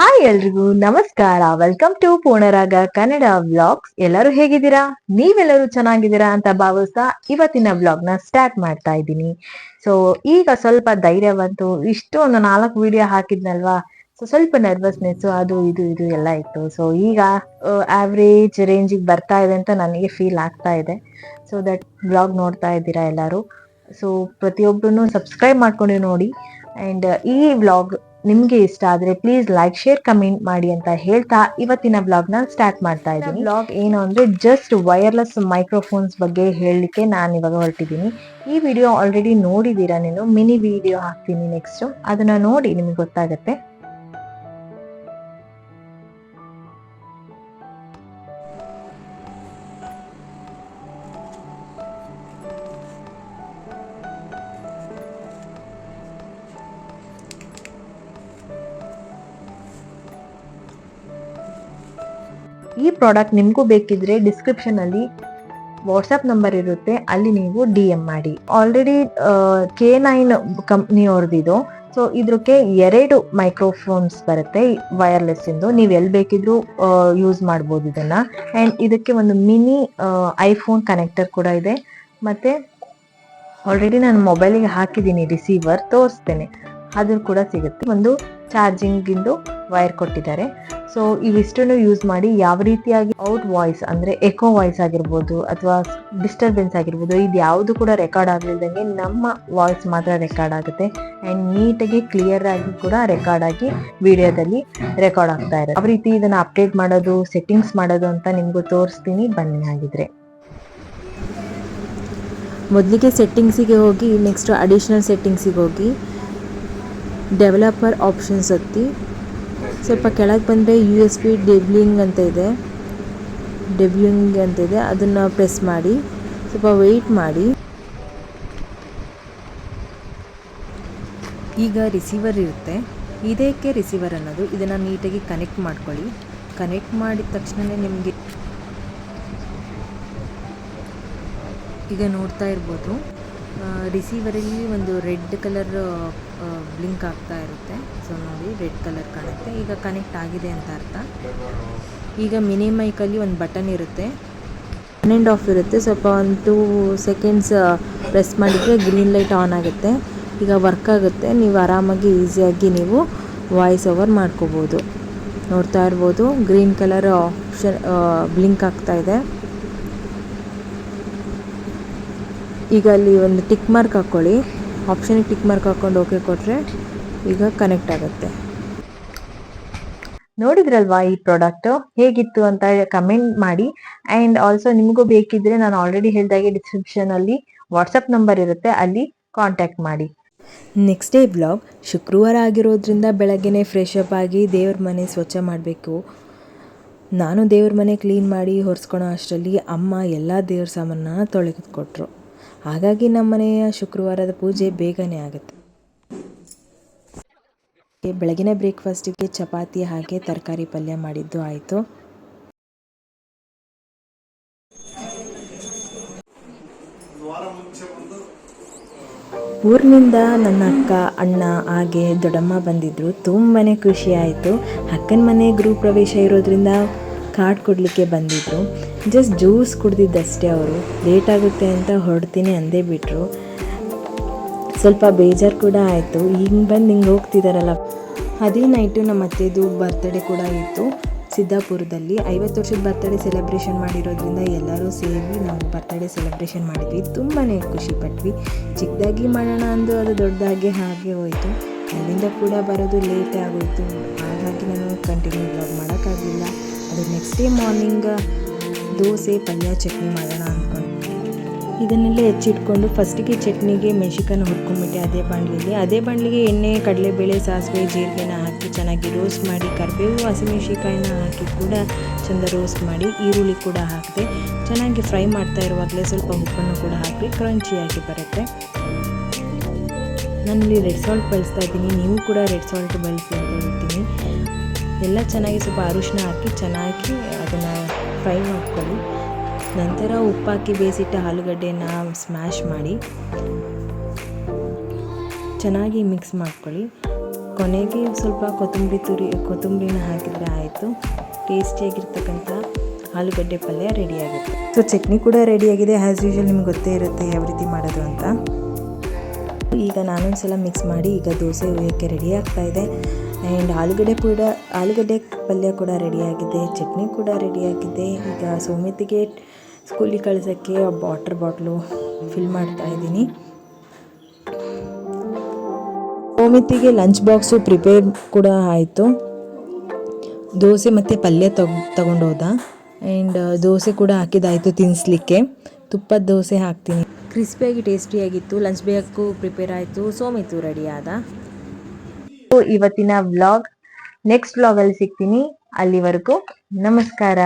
Hi ಎಲ್ರಿಗೂ ನಮಸ್ಕಾರ. Welcome to Purnaraga Kannada vlogs. ಎಲ್ಲರೂ ಹೇಗಿದ್ದೀರಾ? ನೀವೆಲ್ಲರೂ ಚೆನ್ನಾಗಿದ್ದೀರಾ ಅಂತ ಭಾವಿಸ್ತಾ ಇವತ್ತಿನ ವ್ಲಾಗ್ ನ ಸ್ಟಾರ್ಟ್ ಮಾಡ್ತಾ ಇದ್ದೀನಿ. ಸೊ ಈಗ ಸ್ವಲ್ಪ ಧೈರ್ಯ ಬಂತು. ಇಷ್ಟು ಒಂದು 4 ವಿಡಿಯೋ ಹಾಕಿದ್ನಲ್ವಾ, ಸೊ ಸ್ವಲ್ಪ ನರ್ವಸ್ನೆಸ್ ಅದು ಇದು ಎಲ್ಲ ಇತ್ತು. ಸೊ ಈಗ ಆವ್ರೇಜ್ ರೇಂಜಿಗೆ ಬರ್ತಾ ಇದೆ ಅಂತ ನನಗೆ ಫೀಲ್ ಆಗ್ತಾ ಇದೆ. ಸೊ ದಟ್ ವ್ಲಾಗ್ ನೋಡ್ತಾ ಇದ್ದೀರಾ ಎಲ್ಲರೂ. ಸೊ ಪ್ರತಿಯೊಬ್ಬರು ಸಬ್ಸ್ಕ್ರೈಬ್ ಮಾಡ್ಕೊಂಡು ನೋಡಿ. ಅಂಡ್ ಈ ವ್ಲಾಗ್ ನಿಮ್ಗೆ ಇಷ್ಟ ಆದ್ರೆ ಪ್ಲೀಸ್ ಲೈಕ್, ಶೇರ್, ಕಮೆಂಟ್ ಮಾಡಿ ಅಂತ ಹೇಳ್ತಾ ಇವತ್ತಿನ ಬ್ಲಾಗ್ ನ ಸ್ಟಾರ್ಟ್ ಮಾಡ್ತಾ ಇದ್ದೀನಿ. ಬ್ಲಾಗ್ ಏನು ಅಂದ್ರೆ ಜಸ್ಟ್ ವೈರ್ಲೆಸ್ ಮೈಕ್ರೋಫೋನ್ಸ್ ಬಗ್ಗೆ ಹೇಳಲಿಕ್ಕೆ ನಾನು ಇವಾಗ ಹೊರಟಿದ್ದೀನಿ. ಈ ವಿಡಿಯೋ ಆಲ್ರೆಡಿ ನೋಡಿದೀರಾ, ನೀನು ಮಿನಿ ವಿಡಿಯೋ ಹಾಕ್ತೀನಿ ನೆಕ್ಸ್ಟ್, ಅದನ್ನ ನೋಡಿ ನಿಮ್ಗೆ ಗೊತ್ತಾಗತ್ತೆ. ಈ ಪ್ರಾಡಕ್ಟ್ ನಿಮ್ಗೂ ಬೇಕಿದ್ರೆ ಡಿಸ್ಕ್ರಿಪ್ಷನ್ ಅಲ್ಲಿ ವಾಟ್ಸ್ಆಪ್ ನಂಬರ್ ಇರುತ್ತೆ, ಅಲ್ಲಿ ನೀವು DM ಮಾಡಿ. Already K9 ಕಂಪ್ನಿಯವ್ರದ್ದು. ಸೊ ಇದಕ್ಕೆ 2 ಮೈಕ್ರೋಫೋನ್ಸ್ ಬರುತ್ತೆ ವೈರ್ಲೆಸ್ ಇಂದು. ನೀವು ಎಲ್ಲಿ ಬೇಕಿದ್ರು ಯೂಸ್ ಮಾಡ್ಬೋದು ಇದನ್ನ. ಅಂಡ್ ಇದಕ್ಕೆ ಒಂದು ಮಿನಿ ಐಫೋನ್ ಕನೆಕ್ಟರ್ ಕೂಡ ಇದೆ. ಮತ್ತೆ ಆಲ್ರೆಡಿ ನಾನು ಮೊಬೈಲಿಗೆ ಹಾಕಿದ್ದೀನಿ ರಿಸೀವರ್, ತೋರಿಸ್ತೇನೆ, ಅದು ಕೂಡ ಸಿಗುತ್ತೆ. ಒಂದು ಚಾರ್ಜಿಂಗ್ ಇಂದು ವೈರ್ ಕೊಟ್ಟಿದ್ದಾರೆ. ಸೊ ಇವಿಷ್ಟನ್ನು ಯೂಸ್ ಮಾಡಿ ಯಾವ ರೀತಿಯಾಗಿ ಔಟ್ ವಾಯ್ಸ್ ಅಂದ್ರೆ ಎಕೋ ವಾಯ್ಸ್ ಆಗಿರ್ಬೋದು ಅಥವಾ ಡಿಸ್ಟರ್ಬೆನ್ಸ್ ಆಗಿರ್ಬೋದು, ಇದು ಯಾವುದು ಕೂಡ ರೆಕಾರ್ಡ್ ಆಗಲಿಲ್ದಂಗೆ ನಮ್ಮ ವಾಯ್ಸ್ ಮಾತ್ರ ರೆಕಾರ್ಡ್ ಆಗುತ್ತೆ. ಅಂಡ್ ನೀಟಾಗಿ ಕ್ಲಿಯರ್ ಆಗಿ ಕೂಡ ರೆಕಾರ್ಡ್ ಆಗಿ ವಿಡಿಯೋದಲ್ಲಿ ರೆಕಾರ್ಡ್ ಆಗ್ತಾ ಇರುತ್ತೆ. ಯಾವ ರೀತಿ ಇದನ್ನ ಅಪ್ಡೇಟ್ ಮಾಡೋದು, ಸೆಟ್ಟಿಂಗ್ಸ್ ಮಾಡೋದು ಅಂತ ನಿಮ್ಗೂ ತೋರಿಸ್ತೀನಿ, ಬನ್ನಿ. ಆಗಿದ್ರೆ ಮೊದಲಿಗೆ ಸೆಟ್ಟಿಂಗ್ಸಿಗೆ ಹೋಗಿ, ನೆಕ್ಸ್ಟ್ ಅಡಿಷ್ನಲ್ ಸೆಟ್ಟಿಂಗ್ಸಿಗೆ ಹೋಗಿ ಡೆವಲಪರ್ ಆಪ್ಷನ್ಸ್ ಒತ್ತಿ ಸ್ವಲ್ಪ ಕೆಳಗೆ ಬಂದರೆ USB ಡೆಬ್ಲಿಂಗ್ ಅಂತ ಇದೆ, ಅದನ್ನು ಪ್ರೆಸ್ ಮಾಡಿ ಸ್ವಲ್ಪ ವೆಯ್ಟ್ ಮಾಡಿ. ಈಗ ರಿಸೀವರ್ ಇರುತ್ತೆ, ಇದಕ್ಕೆ ರಿಸೀವರ್ ಅನ್ನೋದು. ಇದನ್ನು ನೀಟಾಗಿ ಕನೆಕ್ಟ್ ಮಾಡ್ಕೊಳ್ಳಿ. ಕನೆಕ್ಟ್ ಮಾಡಿದ ತಕ್ಷಣ ನಿಮಗೆ ಈಗ ನೋಡ್ತಾ ಇರ್ಬೋದು, ರಿಸೀವರಲ್ಲಿ ಒಂದು ರೆಡ್ ಕಲರ್ ಬ್ಲಿಂಕ್ ಆಗ್ತಾ ಇರುತ್ತೆ. ಸೊ ನೋಡಿ, ರೆಡ್ ಕಲರ್ ಕಾಣುತ್ತೆ. ಈಗ ಕನೆಕ್ಟ್ ಆಗಿದೆ ಅಂತ ಅರ್ಥ. ಈಗ ಮಿನಿ ಮೈಕಲ್ಲಿ ಒಂದು ಬಟನ್ ಇರುತ್ತೆ, ಆನ್ ಆ್ಯಂಡ್ ಆಫ್ ಇರುತ್ತೆ. ಸ್ವಲ್ಪ 1-2 ಸೆಕೆಂಡ್ಸ್ ಪ್ರೆಸ್ ಮಾಡಿದರೆ ಗ್ರೀನ್ ಲೈಟ್ ಆನ್ ಆಗುತ್ತೆ. ಈಗ ವರ್ಕ್ ಆಗುತ್ತೆ. ನೀವು ಆರಾಮಾಗಿ ಈಸಿಯಾಗಿ ನೀವು ವಾಯ್ಸ್ ಓವರ್ ಮಾಡ್ಕೋಬೋದು. ನೋಡ್ತಾ ಇರ್ಬೋದು, ಗ್ರೀನ್ ಕಲರ್ ಆಪ್ಷನ್ ಬ್ಲಿಂಕ್ ಆಗ್ತಾ ಇದೆ. ಈಗ ಅಲ್ಲಿ ಒಂದು ಟಿಕ್ ಮಾರ್ಕ್ ಹಾಕ್ಕೊಳ್ಳಿ. ಆಪ್ಷನ್ಗೆ ಟಿಕ್ ಮಾರ್ಕ್ ಹಾಕ್ಕೊಂಡು ಓಕೆ ಕೊಟ್ಟರೆ ಈಗ ಕನೆಕ್ಟ್ ಆಗುತ್ತೆ. ನೋಡಿದ್ರಲ್ವಾ ಈ ಪ್ರಾಡಕ್ಟ್ ಹೇಗಿತ್ತು ಅಂತ ಕಮೆಂಟ್ ಮಾಡಿ. ಅಂಡ್ ಆಲ್ಸೋ ನಿಮಗೂ ಬೇಕಿದ್ರೆ ನಾನು ಆಲ್ರೆಡಿ ಹೇಳಿದಾಗೆ ಡಿಸ್ಕ್ರಿಪ್ಷನ್ ಅಲ್ಲಿ ವಾಟ್ಸಪ್ ನಂಬರ್ ಇರುತ್ತೆ, ಅಲ್ಲಿ ಕಾಂಟ್ಯಾಕ್ಟ್ ಮಾಡಿ. Next day blog. ಶುಕ್ರವಾರ ಆಗಿರೋದ್ರಿಂದ ಬೆಳಗ್ಗೆನೇ ಫ್ರೆಶ್ ಅಪ್ ಆಗಿ ದೇವ್ರ ಮನೆ ಸ್ವಚ್ಛ ಮಾಡಬೇಕು. ನಾನು ದೇವ್ರ ಮನೆ ಕ್ಲೀನ್ ಮಾಡಿ ಹೊರಿಸ್ಕೊಳೋ ಅಷ್ಟರಲ್ಲಿ ಅಮ್ಮ ಎಲ್ಲ ದೇವ್ರ ಸಾಮಾನನ್ನ ತೊಳೆದುಕೊಟ್ರು. ಹಾಗಾಗಿ ನಮ್ಮ ಮನೆಯ ಶುಕ್ರವಾರದ ಪೂಜೆ ಬೇಗನೆ ಆಗುತ್ತೆ. ಬೆಳಗಿನ ಬ್ರೇಕ್ಫಾಸ್ಟಿಗೆ ಚಪಾತಿ ಹಾಗೆ ತರಕಾರಿ ಪಲ್ಯ ಮಾಡಿದ್ದು ಆಯಿತು. ಊರಿನಿಂದ ನನ್ನ ಅಕ್ಕ, ಅಣ್ಣ ಹಾಗೆ ದೊಡ್ಡಮ್ಮ ಬಂದಿದ್ದರು. ತುಂಬಾ ಖುಷಿ ಆಯಿತು. ಅಕ್ಕನ ಮನೆ ಗೃಹ ಪ್ರವೇಶ ಇರೋದ್ರಿಂದ ಕಾರ್ಡ್ ಕೊಡಲಿಕ್ಕೆ ಬಂದಿದ್ದರು. ಜಸ್ಟ್ ಜ್ಯೂಸ್ ಕುಡ್ದಿದ್ದಷ್ಟೇ. ಅವರು ಲೇಟ್ ಆಗುತ್ತೆ ಅಂತ ಹೊರಡ್ತೀನಿ ಅಂದೇ ಬಿಟ್ಟರು. ಸ್ವಲ್ಪ ಬೇಜಾರು ಕೂಡ ಆಯಿತು. ಹಿಂಗೆ ಬಂದು ಹಿಂಗೆ ಹೋಗ್ತಿದ್ದಾರಲ್ಲ. ಅದೇ ನೈಟು ನಮ್ಮ ಅತ್ತೆದು ಬರ್ತ್ಡೇ ಕೂಡ ಇತ್ತು ಸಿದ್ದಾಪುರದಲ್ಲಿ. 50 ವರ್ಷದ ಬರ್ತ್ಡೇ ಸೆಲೆಬ್ರೇಷನ್ ಮಾಡಿರೋದ್ರಿಂದ ಎಲ್ಲರೂ ಸೇರಿ ನಾವು ಬರ್ತ್ಡೇ ಸೆಲೆಬ್ರೇಷನ್ ಮಾಡಿದ್ವಿ. ತುಂಬಾ ಖುಷಿ ಪಟ್ವಿ. ಚಿಕ್ಕದಾಗಿ ಮಾಡೋಣ ಅಂದು ಅದು ದೊಡ್ಡದಾಗಿ ಹಾಗೆ ಹೋಯಿತು. ಅಲ್ಲಿಂದ ಕೂಡ ಬರೋದು ಲೇಟೇ ಆಗೋಯಿತು. ಹಾಗಾಗಿ ನಾನು ಕಂಟಿನ್ಯೂ ಬ್ಲಾಗ್ ಮಾಡೋಕ್ಕಾಗಲಿಲ್ಲ. ಅದು ನೆಕ್ಸ್ಟ್ ಡೇ ಮಾರ್ನಿಂಗ್ ದೋಸೆ, ಪಲ್ಯ, ಚಟ್ನಿ ಮಾಡೋಣ ಅಂದ್ಕೊಂಡು ಇದನ್ನೆಲ್ಲ ಹೆಚ್ಚಿಟ್ಕೊಂಡು ಫಸ್ಟಿಗೆ ಚಟ್ನಿಗೆ ಮೆಣಸಿನ್ಕಾಯಿನ ಹುರ್ಕೊಂಡ್ಬಿಟ್ಟೆ ಅದೇ ಬಾಣಲಿಗೆ ಎಣ್ಣೆ, ಕಡಲೆಬೇಳೆ, ಸಾಸಿವೆ, ಜೀರಿಗೆನ ಹಾಕಿ ಚೆನ್ನಾಗಿ ರೋಸ್ಟ್ ಮಾಡಿ, ಕರಿಬೇವು, ಹಸಿಮೆಣಸಿನ್ಕಾಯಿನ ಹಾಕಿ ಕೂಡ ಚೆಂದ ರೋಸ್ಟ್ ಮಾಡಿ, ಈರುಳ್ಳಿ ಕೂಡ ಹಾಕಿದೆ. ಚೆನ್ನಾಗಿ ಫ್ರೈ ಮಾಡ್ತಾ ಇರುವಾಗಲೇ ಸ್ವಲ್ಪ ಉಪ್ಪನ್ನು ಕೂಡ ಹಾಕಿ ಕ್ರಂಚಿಯಾಗಿ ಬರುತ್ತೆ. ನಾನಿಲ್ಲಿ ರೆಡ್ ಸಾಲ್ಟ್ ಬಳಸ್ತಾ ಇದ್ದೀನಿ, ನೀವು ಕೂಡ ರೆಡ್ ಸಾಲ್ಟ್ ಬಳಸಿ ಅಂತ ಹೇಳ್ತೀನಿ. ಎಲ್ಲ ಚೆನ್ನಾಗಿ ಸ್ವಲ್ಪ ಅರಿಶಿನ ಹಾಕಿ ಚೆನ್ನಾಗಿ ಅದನ್ನು ಫ್ರೈ ಮಾಡ್ಕೊಳ್ಳಿ. ನಂತರ ಉಪ್ಪಾಕಿ ಬೇಯಿಸಿಟ್ಟ ಆಲೂಗಡ್ಡೆನ ಸ್ಮ್ಯಾಶ್ ಮಾಡಿ ಚೆನ್ನಾಗಿ ಮಿಕ್ಸ್ ಮಾಡ್ಕೊಳ್ಳಿ. ಕೊನೆಗೆ ಸ್ವಲ್ಪ ಕೊತ್ತಂಬರಿನ ಹಾಕಿದರೆ ಆಯಿತು. ಟೇಸ್ಟಿಯಾಗಿರ್ತಕ್ಕಂಥ ಆಲೂಗಡ್ಡೆ ಪಲ್ಯ ರೆಡಿಯಾಗುತ್ತೆ. ಸೊ ಚಟ್ನಿ ಕೂಡ ರೆಡಿಯಾಗಿದೆ. ಆ್ಯಸ್ ಯೂಶುವಲ್ ನಿಮ್ಗೆ ಗೊತ್ತೇ ಇರುತ್ತೆ ಯಾವ ರೀತಿ ಮಾಡೋದು ಅಂತ. ಈಗ ನಾನೊಂದು ಸಲ ಮಿಕ್ಸ್ ಮಾಡಿ ಈಗ ದೋಸೆ ಹುಯ್ಯೋಕ್ಕೆ ರೆಡಿ ಆಗ್ತಾ ಇದೆ. ಆ್ಯಂಡ್ ಆಲೂಗಡ್ಡೆ ಪಲ್ಯ ಕೂಡ ರೆಡಿಯಾಗಿದೆ, ಚಟ್ನಿ ಕೂಡ ರೆಡಿಯಾಗಿದೆ. ಈಗ ಸೌಮಿತಿಗೆ ಸ್ಕೂಲಿಗೆ ಕಳ್ಸೋಕ್ಕೆ ವಾಟರ್ ಬಾಟ್ಲು ಫಿಲ್ ಮಾಡ್ತಾ ಇದ್ದೀನಿ. ಸೌಮಿತಿಗೆ ಲಂಚ್ ಬಾಕ್ಸು ಪ್ರಿಪೇರ್ ಕೂಡ ಆಯಿತು. ದೋಸೆ ಮತ್ತು ಪಲ್ಯ ತಗೊಂಡೋದ. ಆ್ಯಂಡ್ ದೋಸೆ ಕೂಡ ಹಾಕಿದ್ದಾಯಿತು ತಿನ್ನಿಸ್ಲಿಕ್ಕೆ. ತುಪ್ಪದ ದೋಸೆ ಹಾಕ್ತೀನಿ. ಕ್ರಿಸ್ಪಿಯಾಗಿ ಟೇಸ್ಟಿಯಾಗಿತ್ತು. ಲಂಚ್ ಬೇಕೂ ಪ್ರಿಪೇರ್ ಆಯಿತು. ಸೋಮಿತು ರೆಡಿ ಆದ. ಇವತ್ತಿನ ವ್ಲಾಗ್ ನೆಕ್ಸ್ಟ್ ವ್ಲಾಗಲ್ಲಿ ಸಿಗ್ತೀನಿ. ಅಲ್ಲಿವರೆಗೂ ನಮಸ್ಕಾರ.